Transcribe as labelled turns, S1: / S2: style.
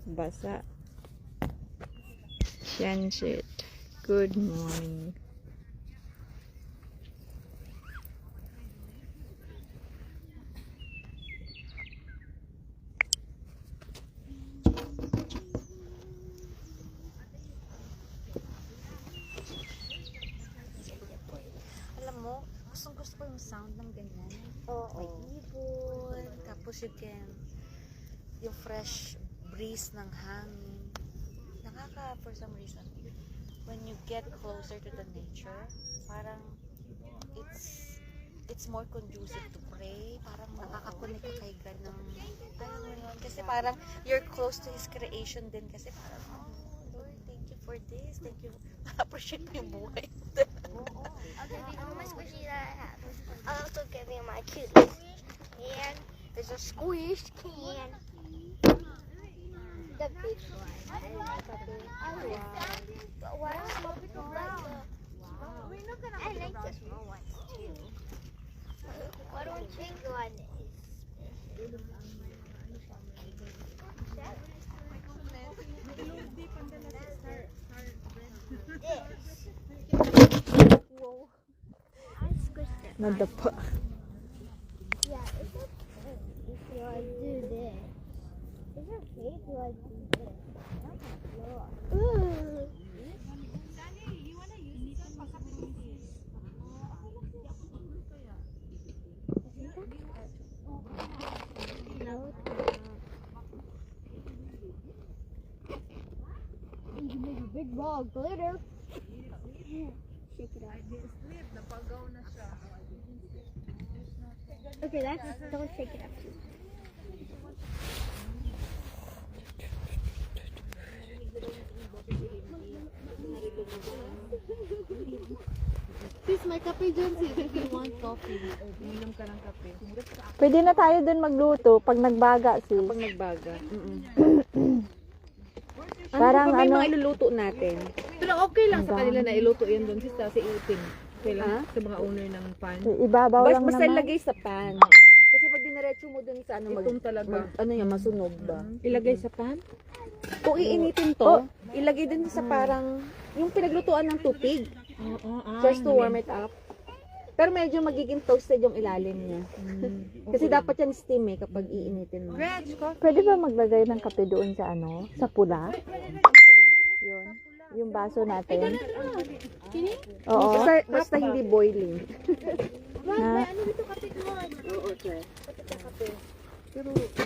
S1: basa. Sunset. Good morning.
S2: Alam mo, gusto ko yung sound ng ganyan.
S3: Oo.
S2: May ibon, tapos you can, yung fresh breeze ng hangin. For some reason, when you get closer to the nature, parang it's more conducive to pray. Parang nakakakunik ka kay God ng, alam mo yun, kasi parang you're close to His creation din, kasi parang, oh, Lord, thank you for this, thank you, appreciate mo yung buhay.
S3: I'll give you my squishy that I have. I'll also give you my cuties. And there's a squished can. The big one. I like the big one. But why do small people like the small ones? I like the small ones too. What do big one is? Whoa. I squished it.
S1: Nadapa.
S3: Yeah, it's okay if you do this. It's okay if you do this. Not the floor. Ooh. You make a big ball of glitter. Shake it out. Okay, don't shake it up too.
S4: Sis, may kape dyan sis. If you want coffee, uminom ka ng kape.
S1: Pwede na tayo dun magluto pag nagbaga sis.
S4: Pag nagbaga.
S1: Parang
S4: may
S1: ano,
S4: mga iluluto natin. Pero okay lang sa kanila na iluto yan doon sis. Kasi iuting. Okay lang sa mga owner ng pan.
S1: ibabaw lang
S4: Basta
S1: naman.
S4: ilagay sa pan. Kasi pag dinaretso mo dun sa ano,
S5: Itong talaga.
S4: ano yan, masunog ba?
S5: Ilagay sa pan?
S4: Kung iinitin to, ilagay din sa parang, yung pinaglutuan ng tupig. Just to warm it up. Pero medyo magiging toasted yung ilalim niya. Kasi dapat yan steam eh kapag iinitin mo.
S1: Pwede ba maglagay ng kape doon sa ano? Sa pula? Yun. Yung baso natin. Oo.
S4: Basta hindi boiling.
S1: Na,
S4: Oo, sir. Pero